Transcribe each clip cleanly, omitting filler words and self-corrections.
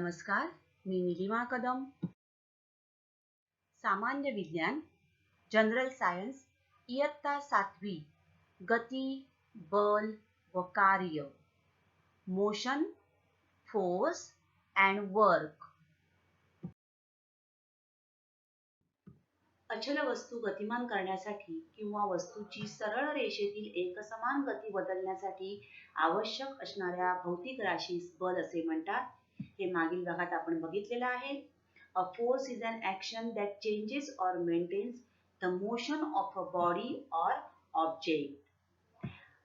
नमस्कार, मी निलिमा कदम. सामान्य विज्ञान, जनरल सायन्स, इयत्ता 7वी. गती, बल व कार्य. Motion, force and work. अचल वस्तू गतिमान करण्यासाठी किंवा वस्तूची सरळ रेषेतील एकसमान गती बदलण्यासाठी आवश्यक असणाऱ्या भौतिक राशीस बल असे म्हणतात. हे मागील भागात आपण बघितलेलं आहे. A force is an action that changes or maintains the motion of a body or object.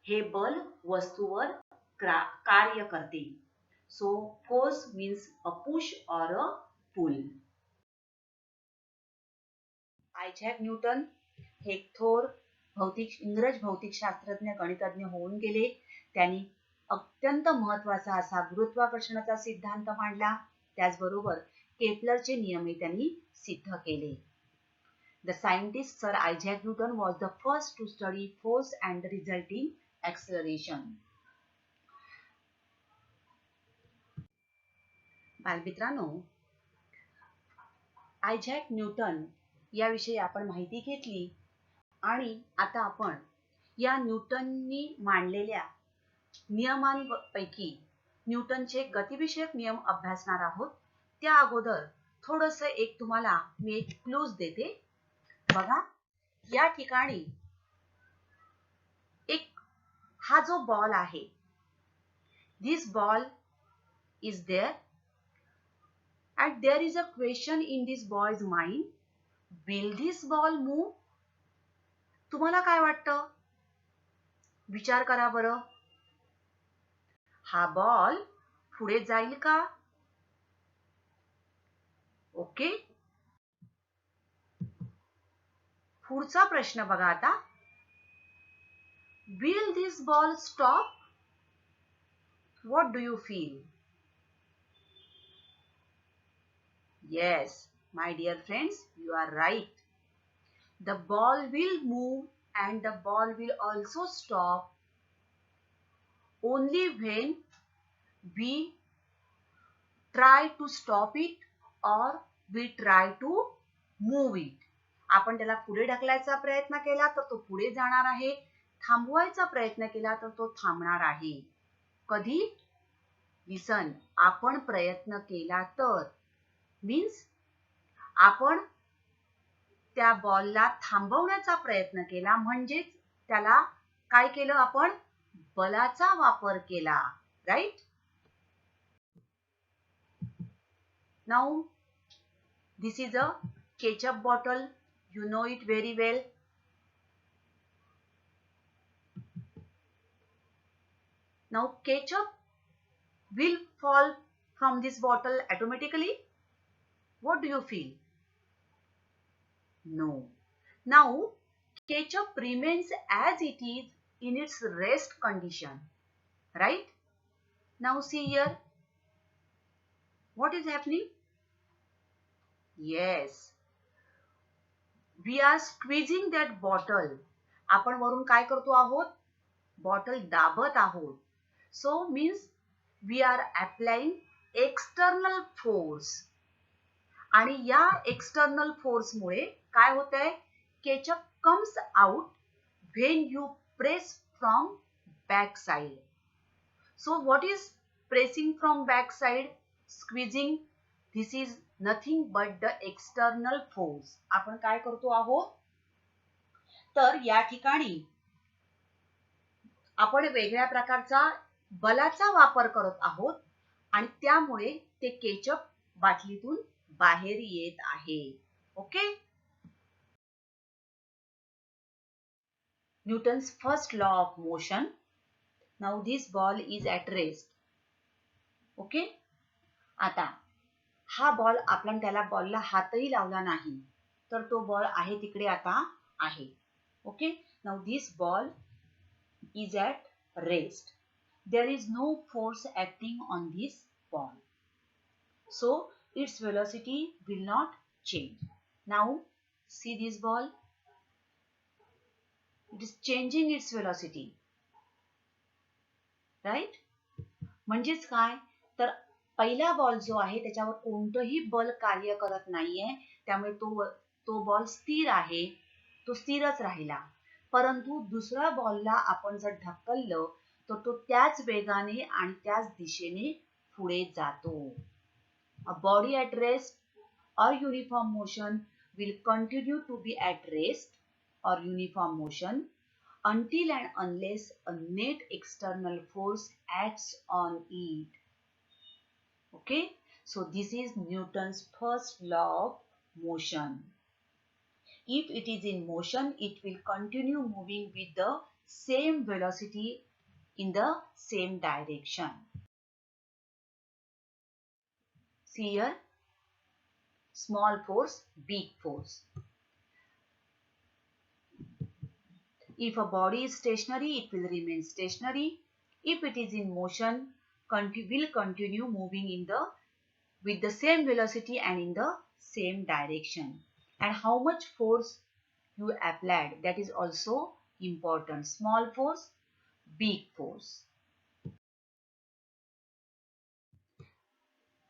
हे बल वस्तूवर कार्य करते. So force means a push or a pull. Isaac Newton हे थोर इंग्रज भौतिकशास्त्रज्ञ गणितज्ञ होऊन गेले. त्यांनी अत्यंत महत्वाचा असा गुरुत्वाकर्षणाचा सिद्धांत मांडला. त्याचबरोबर केपलरचे नियमही त्यांनी सिद्ध केले. The scientist Sir Isaac Newton was the first to study force and the resulting acceleration. बालमित्रांनो, आयझॅक न्यूटन याविषयी आपण माहिती घेतली आणि आता आपण या न्यूटननी मांडलेल्या नियमांपैकी न्यूटनचे गतिविषयक नियम अभ्यासणार आहोत. त्या अगोदर थोडंसं तुम्हाला मी एक क्लूज देते. बघा, या ठिकाणी हा जो बॉल आहे, this ball is there and there is a question in this boy's mind. Will this ball move? तुम्हाला काय वाटतं? विचार करा बरं. हा बॉल पुढे जाईल का? ओके. पुढचा प्रश्न बघा आता. Will this ball stop? What do you feel? Yes, my dear friends, you are right. The ball will move and the ball will also stop only when we try to stop it or we try to move it. आपण त्याला पुढे ढकलायचा प्रयत्न केला तर तो पुढे जाणार आहे. थांबवायचा प्रयत्न केला तर तो थांबणार आहे. कधी? लिसन, आपण प्रयत्न केला तर मीन्स आपण त्या बॉलला थांबवण्याचा प्रयत्न केला, म्हणजेच त्याला काय केलं? आपण बलाचा वापर केला. Right? Now this is a ketchup bottle. You know it very well. Now ketchup will fall from this bottle automatically. What do you feel? No. Now ketchup remains as it is in its rest condition. Right? Now see here. What is happening? Yes. We are squeezing that bottle. आपण वरून काय करतो आहोत? Bottle दाबत आहोत. So means we are applying external force. आणि या external force मुळे काय होतंय? Ketchup comes out when you press from back side. So what is pressing from back side? Squeezing. This is nothing but the external force. आपण काय करतो आहोत? तर या ठिकाणी आपण वेगळ्या प्रकारचा बलाचा वापर करत आहोत आणि त्यामुळे ते केचप बाटलीतून बाहेर येत आहे. Okay. Newton's first law of motion. Now this ball is at rest. Okay. आता हा बॉल, आपण त्याला बॉलला हातही लावला नाही तर तो बॉल आहे तिकडे आता आहे. Okay. Now this ball is at rest. There is no force acting on this ball. So its velocity will not change. Now see this ball. It is changing its velocity. Right? म्हणजेच काय? तर पहिला ball जो आहे त्याच्यावर कोणतंही बल कार्य करत नाहीये, त्यामुळे तो बॉल स्थिर आहे, तो स्थिरच राहिला. परंतु दुसऱ्या बॉलला आपण जर ढकललं तर तो त्याच वेगाने आणि त्याच दिशेने पुढे जातो. A body at rest or uniform motion will continue to be at rest or uniform motion until and unless a net external force acts on it. Okay, so this is Newton's first law of motion. If it is in motion, it will continue moving with the same velocity in the same direction. See here, small force, big force. If a body is stationary, it will remain stationary. If it is in motion, will continue moving with the same velocity and in the same direction. And how much force you applied, that is also important. Small force, big force.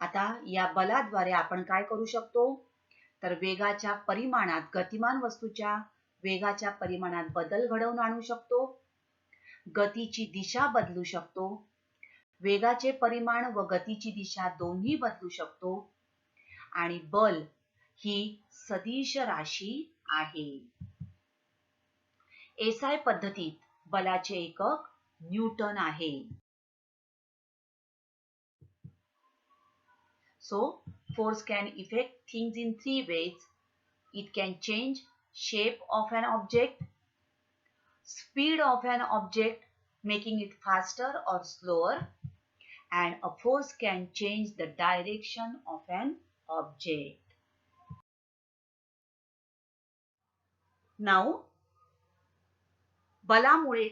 आता या बलाद्वारे आपण काय करू शकतो, तर वेगाच्या परिमाणात, गतिमान वस्तूच्या वेगाच्या परिमाणात बदल घडवून आणू शकतो, गतीची दिशा बदलू शकतो, वेगाचे परिमाण व गतीची दिशा दोन्ही बदलू शकतो, आणि बल ही सदिश राशी आहे. एसआय पद्धतीत बलाचे एकक न्यूटन आहे. So, force can affect things in three ways. It can change shape of an object, speed of an object, making it faster or slower, and a force can change the direction of an object. Now, बलामुळे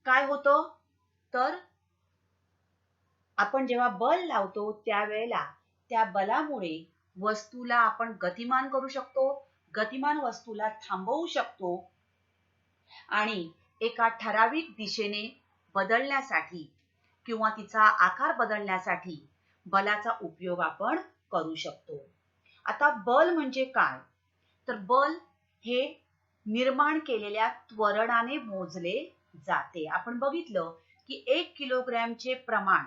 काय होतं, तर आपण जेव्हा बल लावतो त्यावेळेला त्या बलामुळे वस्तूला आपण गतिमान करू शकतो, गतिमान वस्तूला थांबवू शकतो आणि एका ठराविक दिशेने बदलण्यासाठी किंवा तिचा आकार बदलण्यासाठी बलाचा उपयोग आपण करू शकतो. आता बल म्हणजे काय, तर बल हे निर्माण केलेल्या त्वरणाने मोजले जाते. आपण बघितलं की 1 किलोग्रॅमचे प्रमाण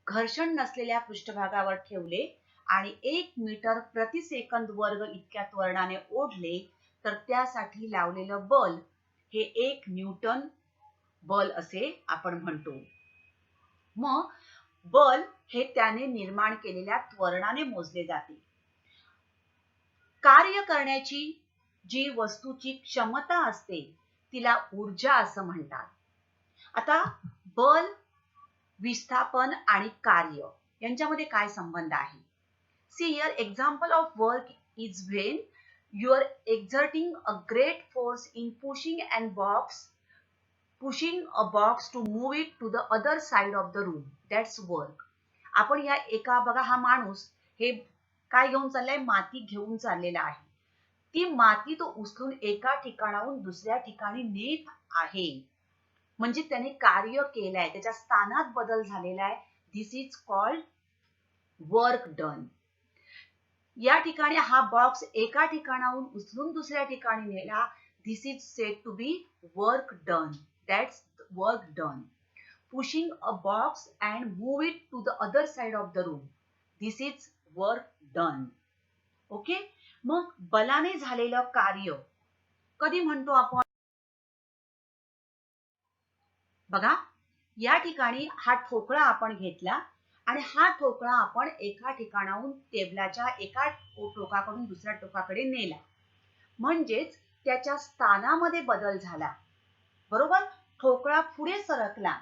घर्षण नसलेल्या पृष्ठभागावर ठेवले आणि 1 मीटर प्रति सेकंद वर्ग इतक्या त्वरणाने ओढले तर त्यासाठी लावलेलं बल हे 1 न्यूटन बल असे आपण म्हणतो. मग बल हे त्याने निर्माण केलेल्या त्वरणाने मोजले जाते. कार्य करण्याची जी वस्तूची क्षमता असते तिला ऊर्जा असं म्हणतात. आता बल, विस्थापन आणि कार्य यांच्यामध्ये काय संबंध आहे? See here, example of work is when you are exerting a great force in pushing a box to move it to the other side of the room. That's work. आपण या एका बघा, हा माणूस हे काय घेऊन चाललाय, माती घेऊन चाललेला आहे. ती माती तो उचलून एका ठिकाणाहून दुसऱ्या ठिकाणी नेत आहे, म्हणजे त्याने कार्य केलंय, त्याच्या स्थानात बदल झालेला आहे. This is called work done. या ठिकाणी हा बॉक्स एका ठिकाणाहून उचलून दुसऱ्या ठिकाणी नेला. This is said to be work done. That's work done. Pushing a box and move it to the other side of the room. This is work done. Okay, मग बलाने झालेलं कार्य कधी म्हणतो आपण? बघा, या ठिकाणी हा ठोकळा आपण घेतला आणि हा ठोकळा आपण एका ठिकाणाहून टेबलाच्या एका टोकाकडून दुसऱ्या टोकाकडे नेला, म्हणजेच त्याच्या स्थानामध्ये बदल झाला. बरोबर, ठोकळा पुढे सरकला,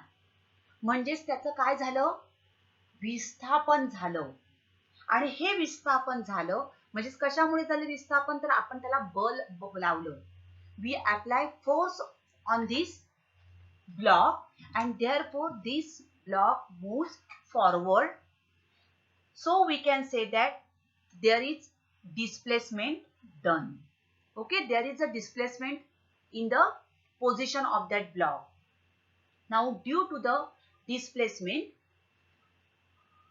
म्हणजेच त्याचं काय झालं, विस्थापन झालं. आणि हे विस्थापन झालं म्हणजेच कशामुळे झालं विस्थापन, तर आपण त्याला बल लावलं. We apply force on this block and therefore this block moves forward. So we can say that there is displacement done. Okay, there is a displacement in the position of that block. Now due to the displacement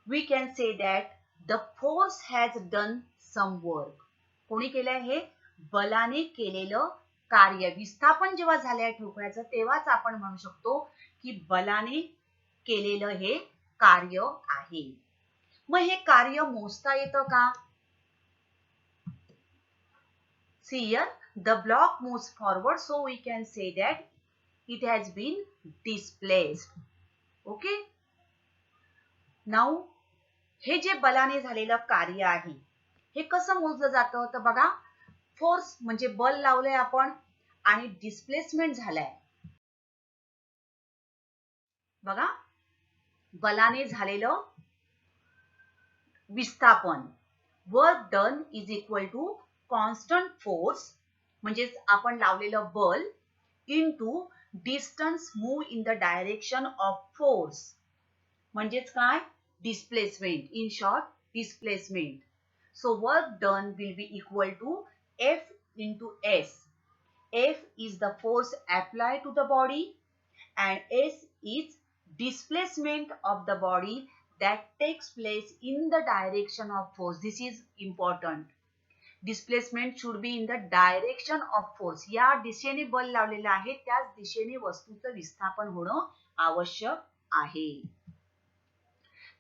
we can say that the force has done some work. कोणी केलंय हे? बलाने केलेलं कार्य. विस्थापन जेव्हा झालंय ठोकळ्याचं तेव्हाच आपण म्हणू शकतो की बलाने केलेलं हे कार्य आहे. मग हे कार्य मोजता येतं का? See here, the block moves forward, so we can say that it has been displaced. Okay? Now, हे जे बलाने झालेलं कार्य आहे हे कसं मोजलं जातं? तर बघा, फोर्स म्हणजे बल लावलंय आपण आणि डिस्प्लेसमेंट झालाय. बघा, बलाने झालेलं विस्थापन, work done is equal to constant force म्हणजेच आपण लावलेलं बल into distance move in the direction of force म्हणजेच काय? Displacement. In short, displacement. So work done will be equal to F into S. F is the force applied to the body and S is displacement of the body that takes place in the direction of force. This is important. Displacement should be in the direction of force. या दिशेने बल लावलेलं आहे त्याच दिशेने वस्तूचं विस्थापन होणं आवश्यक आहे.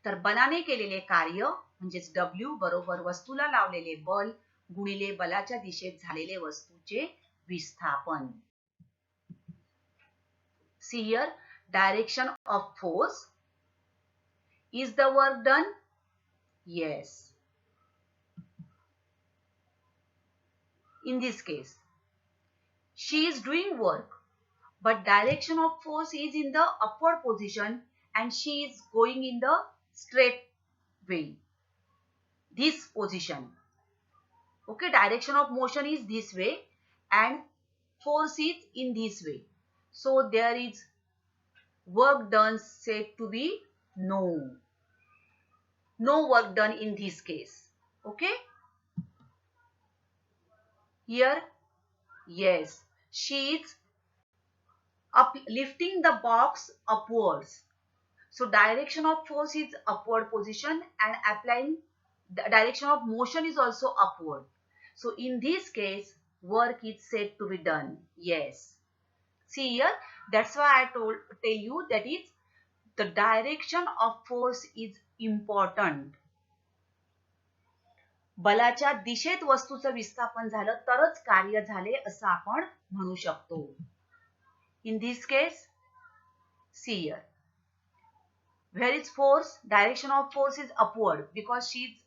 तर बलाने केलेले कार्य म्हणजेच W बरोबर वस्तूला लावलेले बल गुणिले बलाच्या दिशेत झालेले वस्तूचे विस्थापन. See here, direction of force. Is the work done? Yes. In this case, she is doing work, but direction of force is in the upward position and she is going in the straight way. This position. Okay, direction of motion is this way and force is in this way. So there is work done said to be no. No work done in this case. Okay. Here, yes, she is lifting the box upwards. So direction of force is upward position and applying the direction of motion is also upward. So in this case, work is said to be done. Yes. See here, that's why I tell you that is the direction of force is important. बलाच्या दिशेत वस्तूचं विस्थापन झालं तरच कार्य झाले असं आपण म्हणू शकतो. In this case, see here. Where is force? Direction of force is upward because she is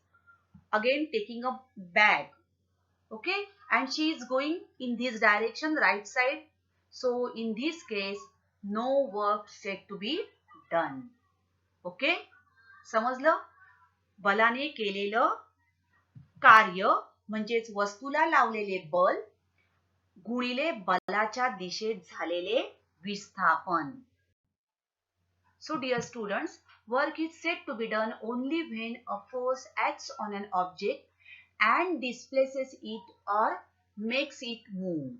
again taking a bag. Okay, and she is going in this direction, right side. So in this case, no work said to be done. Okay, समजलं? बलाने केलेलं कार्य म्हणजेच वस्तूला लावलेले बल गुणिले बलाच्या दिशेत झालेले विस्थापन. So dear students, work is said to be done only when a force acts on an object and displaces it or makes it move.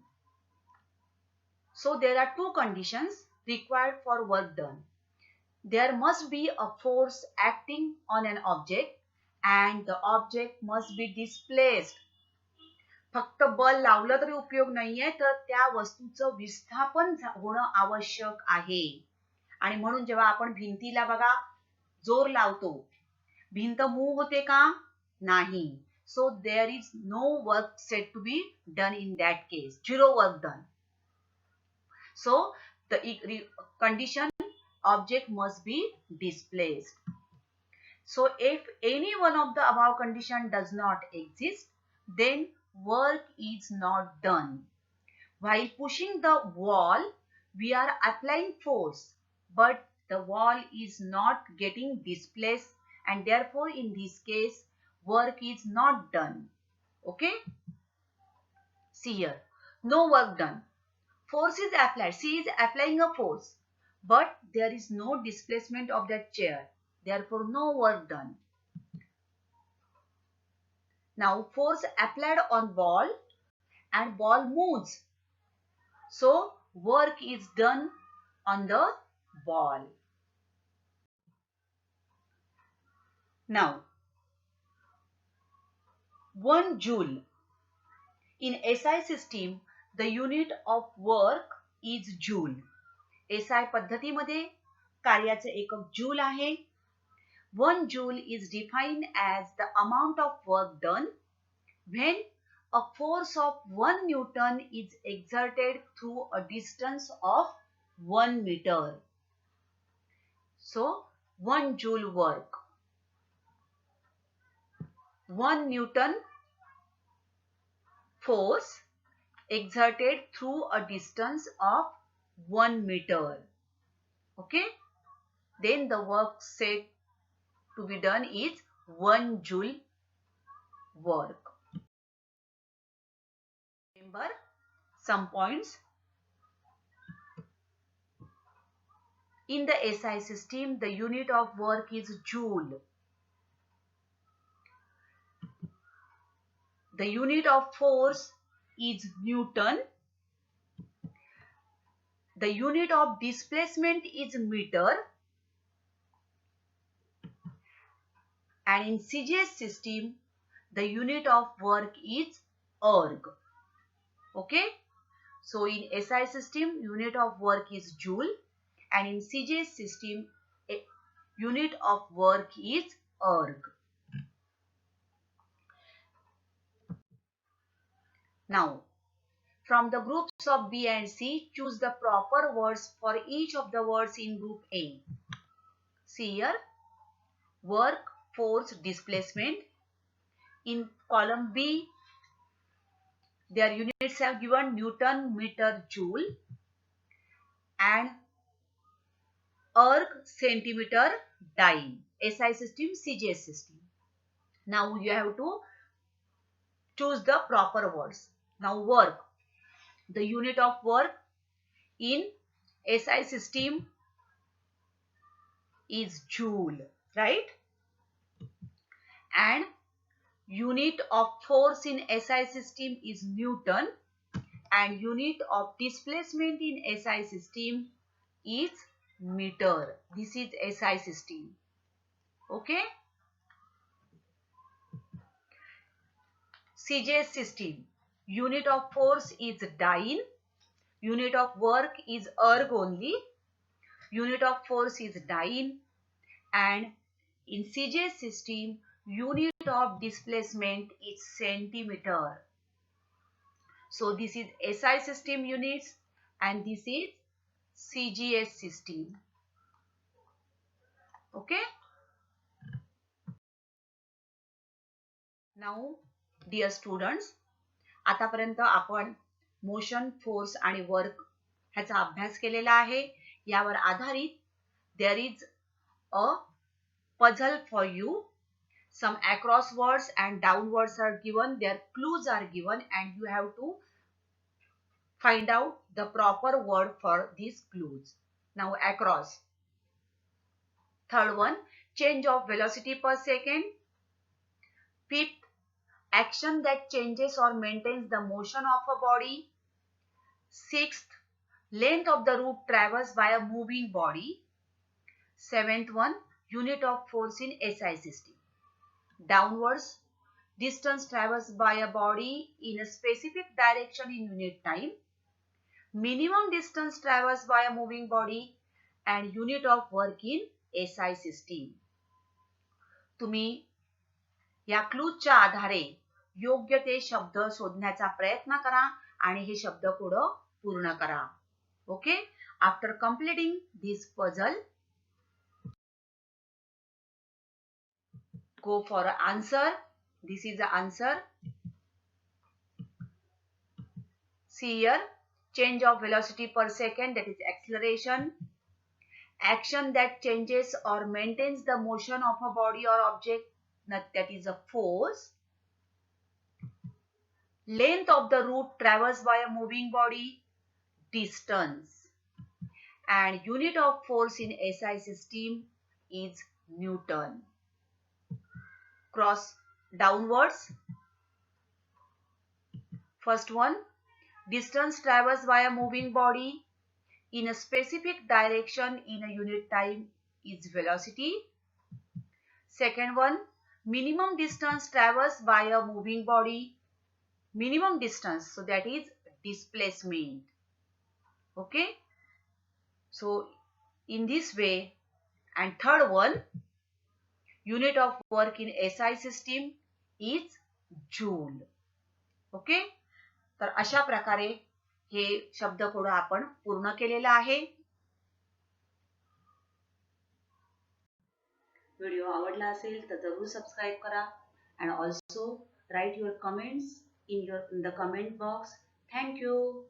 So there are two conditions required for work done. There must be a force acting on an object and the object must be displaced. फक्त बल लावलं तरी उपयोग नाहीये तर त्या वस्तूचं विस्थापन होणं आवश्यक आहे. आणि म्हणून जेव्हा आपण भिंतीला बघा जोर लावतो भिंत मूव होते का? नाही. So there is no work said to be done in that case. Zero work done. So the condition object must be displaced. So if any one of the above condition does not exist, then work is not done. While pushing the wall, we are applying force, but the wall is not getting displaced and therefore in this case, work is not done. Okay? See here, no work done. Force is applied. She is applying a force, but there is no displacement of that chair. Therefore, no work done. Now, force applied on ball and ball moves. So, work is done on the ball. Now, 1 joule. In SI system, the unit of work is joule. SI पद्धतीमध्ये कार्याचे एकक joule आहे. 1 joule is defined as the amount of work done when a force of 1 Newton is exerted through a distance of 1 meter. So, 1 joule work. 1 Newton force exerted through a distance of 1 meter. Okay? Then the work said to be done is 1 joule work. Remember some points. In the SI system, the unit of work is joule. The unit of force is Newton. The unit of displacement is meter. And in CGS system, the unit of work is erg. Okay? So in SI system, unit of work is joule. And in CGS system, unit of work is erg. Now, from the groups of B and C, choose the proper words for each of the words in group A. See here, work, force, displacement. In column B, their units have given Newton, meter, joule, and erg, centimeter, dyne. SI system, CGS system. Now you have to choose the proper words. Now work. The unit of work in SI system is joule, right? And unit of force in SI system is Newton, and unit of displacement in SI system is meter. This is SI system. Okay? CGS system. Unit of force is dyne. Unit of work is erg only. Unit of force is dyne. And in CGS system, unit of displacement is centimeter. So this is SI system units and this is CGS system. Okay? Now, dear students, आतापर्यंत आपण motion, force आणि work ह्याचा अभ्यास केलेला आहे. यावर आधारित there is a puzzle for you. Some across words and down words are given. Their clues are given and you have to find out the proper word for these clues. Now across. Third one, change of velocity per second. Fifth, action that changes or maintains the motion of a body. Sixth, length of the route traversed by a moving body. Seventh one, unit of force in SI system. Downwards, distance traversed by a body in a specific direction in unit time. Minimum distance traversed by a moving body and unit of work in SI system. तुम्ही या क्लूजच्या आधारे योग्य ते शब्द शोधण्याचा प्रयत्न करा आणि हे शब्द पुढे पूर्ण करा. Okay? After completing this puzzle, go for an answer. This is the answer. See here, change of velocity per second, that is acceleration. Action that changes or maintains the motion of a body or object, that is a force. Length of the route traversed by a moving body, distance. And unit of force in SI system is Newton. Cross downwards. First one, distance traversed by a moving body in a specific direction in a unit time is velocity. Second one, minimum distance traversed by a moving body. Minimum distance, so that is displacement. Okay, so in this way. And third one, unit of work in SI system is joule. Okay, तर अशा प्रकारे हे शब्दकोड आपण पूर्ण केलेला आहे. Video आवडला असेल तर जरूर सबस्क्राईब करा and also write your comments in the comment box. Thank you.